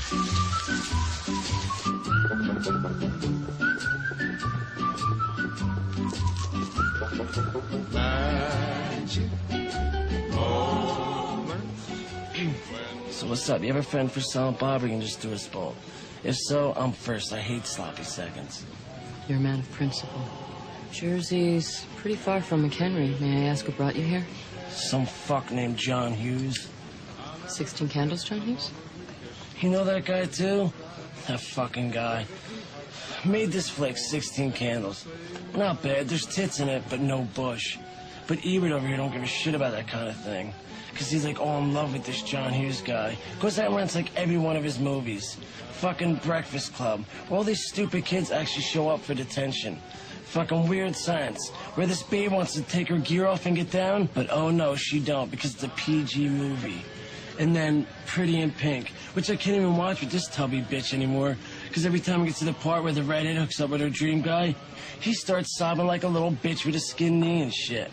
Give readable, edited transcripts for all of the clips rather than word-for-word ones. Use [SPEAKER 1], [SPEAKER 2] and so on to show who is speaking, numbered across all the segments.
[SPEAKER 1] So what's up? You have a friend for Silent Bob, or you can just do us both? If so, I'm first. I hate sloppy seconds.
[SPEAKER 2] You're a man of principle. Jersey's pretty far from McHenry. May I ask what brought you here?
[SPEAKER 1] Some fuck named John Hughes.
[SPEAKER 2] 16 Candles, John Hughes?
[SPEAKER 1] You know that guy, too? That fucking guy. Made this flick 16 Candles. Not bad. There's tits in it, but no bush. But Ebert over here don't give a shit about that kind of thing. Because he's like all in love with this John Hughes guy. Goes out and rents like every one of his movies. Fucking Breakfast Club, where all these stupid kids actually show up for detention. Fucking Weird Science, where this babe wants to take her gear off and get down, but oh no, she don't, because it's a PG movie. And then Pretty in Pink, which I can't even watch with this tubby bitch anymore, because every time I get to the part where the redhead hooks up with her dream guy, he starts sobbing like a little bitch with a skin knee and shit.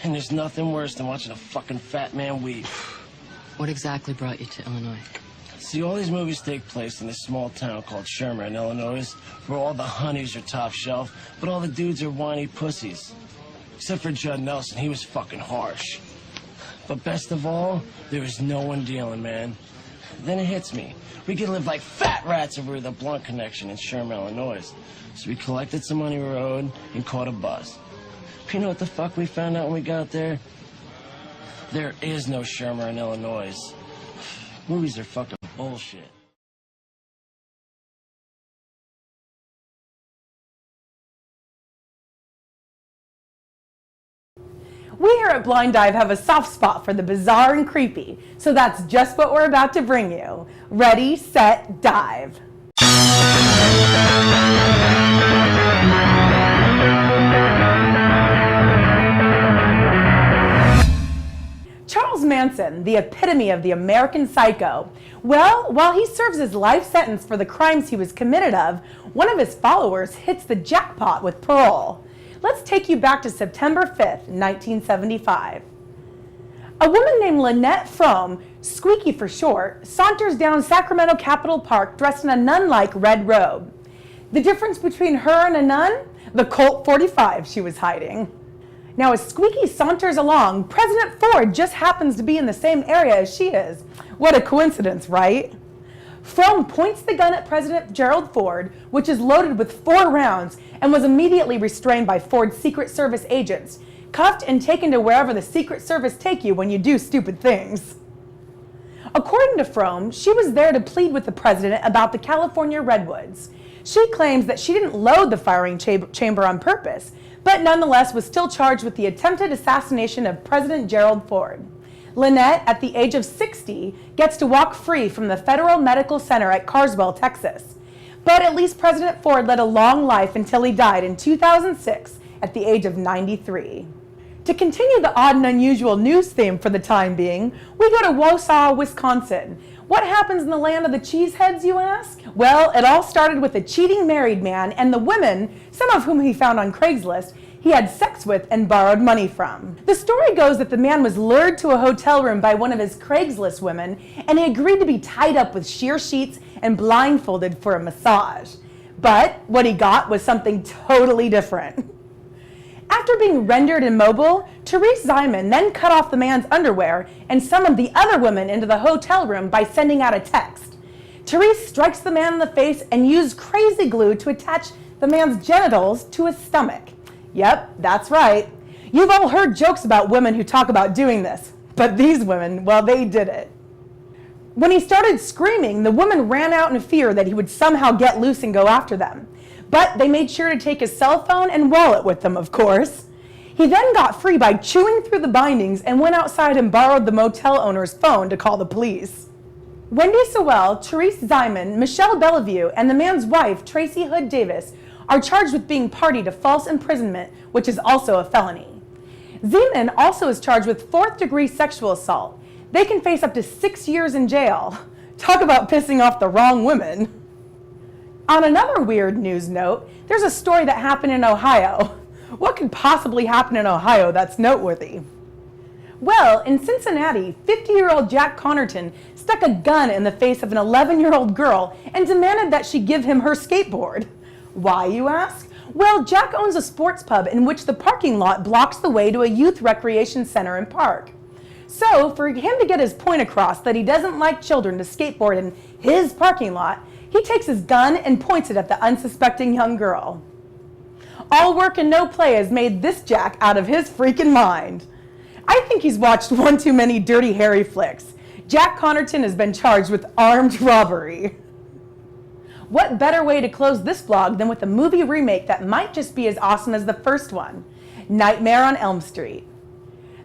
[SPEAKER 1] And there's nothing worse than watching a fucking fat man weep.
[SPEAKER 2] What exactly brought you to Illinois?
[SPEAKER 1] See, all these movies take place in this small town called Sherman, Illinois, where all the honeys are top shelf, but all the dudes are whiny pussies. Except for Judd Nelson, he was fucking harsh. But best of all, there was no one dealing, man. Then it hits me. We could live like fat rats if we were the Blunt Connection in Sherman, Illinois. So we collected some money we were owed and caught a bus. You know what the fuck we found out when we got there? There is no Sherman, Illinois. Movies are fucking bullshit.
[SPEAKER 3] We here at Blind Dive have a soft spot for the bizarre and creepy, so that's just what we're about to bring you. Ready, set, dive. Charles Manson, the epitome of the American psycho. Well, while he serves his life sentence for the crimes he was committed of, one of his followers hits the jackpot with parole. Let's take you back to September 5th, 1975. A woman named Lynette Fromm, Squeaky for short, saunters down Sacramento Capitol Park dressed in a nun-like red robe. The difference between her and a nun? The Colt 45 she was hiding. Now, as Squeaky saunters along, President Ford just happens to be in the same area as she is. What a coincidence, right? Fromm points the gun at President Gerald Ford, which is loaded with 4 rounds, and was immediately restrained by Ford's Secret Service agents, cuffed and taken to wherever the Secret Service take you when you do stupid things. According to Fromm, she was there to plead with the president about the California redwoods. She claims that she didn't load the firing chamber on purpose, but nonetheless was still charged with the attempted assassination of President Gerald Ford. Lynette, at the age of 60, gets to walk free from the Federal Medical Center at Carswell, Texas. But at least President Ford led a long life until he died in 2006 at the age of 93. To continue the odd and unusual news theme for the time being, we go to Wausau, Wisconsin. What happens in the land of the cheeseheads, you ask? Well, it all started with a cheating married man and the women, some of whom he found on Craigslist, he had sex with and borrowed money from. The story goes that the man was lured to a hotel room by one of his Craigslist women, and he agreed to be tied up with sheer sheets and blindfolded for a massage. But what he got was something totally different. After being rendered immobile, Therese Zyman then cut off the man's underwear and summoned the other women into the hotel room by sending out a text. Therese strikes the man in the face and used crazy glue to attach the man's genitals to his stomach. Yep, that's right. You've all heard jokes about women who talk about doing this, but these women, well, they did it. When he started screaming, the women ran out in fear that he would somehow get loose and go after them. But they made sure to take his cell phone and wallet with them, of course. He then got free by chewing through the bindings and went outside and borrowed the motel owner's phone to call the police. Wendy Sewell, Therese Zyman, Michelle Bellevue, and the man's wife, Tracy Hood Davis, are charged with being party to false imprisonment, which is also a felony. Zeman also is charged with 4th-degree sexual assault. They can face up to 6 years in jail. Talk about pissing off the wrong women. On another weird news note, there's a story that happened in Ohio. What could possibly happen in Ohio that's noteworthy? Well, in Cincinnati, 50-year-old Jack Connerton stuck a gun in the face of an 11-year-old girl and demanded that she give him her skateboard. Why, you ask? Well, Jack owns a sports pub in which the parking lot blocks the way to a youth recreation center and park. So, for him to get his point across that he doesn't like children to skateboard in his parking lot, he takes his gun and points it at the unsuspecting young girl. All work and no play has made this Jack out of his freaking mind. I think he's watched one too many Dirty Harry flicks. Jack Connerton has been charged with armed robbery. What better way to close this vlog than with a movie remake that might just be as awesome as the first one, Nightmare on Elm Street.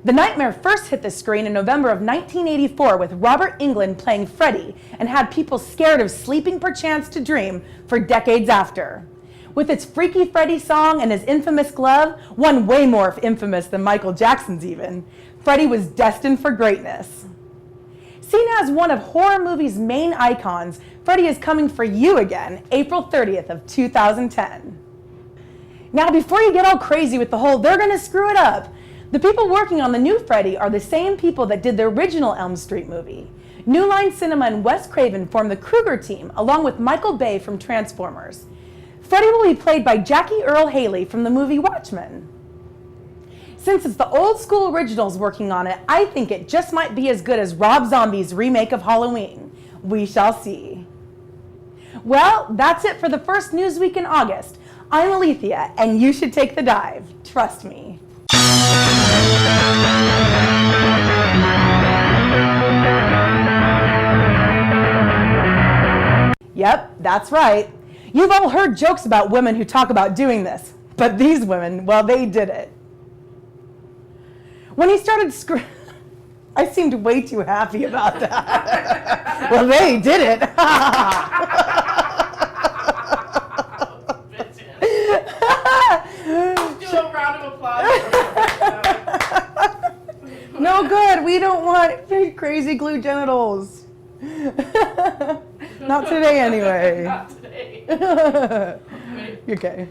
[SPEAKER 3] The Nightmare first hit the screen in November of 1984 with Robert Englund playing Freddy and had people scared of sleeping perchance to dream for decades after. With its Freaky Freddy song and his infamous glove, one way more infamous than Michael Jackson's even, Freddy was destined for greatness. Seen as one of horror movies' main icons, Freddy is coming for you again, April 30th of 2010. Now, before you get all crazy with the whole "they're gonna screw it up," the people working on the new Freddy are the same people that did the original Elm Street movie. New Line Cinema and Wes Craven formed the Krugger team, along with Michael Bay from Transformers. Freddy will be played by Jackie Earle Haley from the movie Watchmen. Since it's the old school originals working on it, I think it just might be as good as Rob Zombie's remake of Halloween. We shall see. Well, that's it for the first Newsweek in August. I'm Alethea, and you should take the dive. Trust me. Yep, that's right. You've all heard jokes about women who talk about doing this, but these women, well, they did it. When he started I seemed way too happy about that. Well, they did it.
[SPEAKER 4] Do a round of applause.
[SPEAKER 3] No good. We don't want crazy glue genitals. Not today, anyway.
[SPEAKER 4] Not today.
[SPEAKER 3] Okay.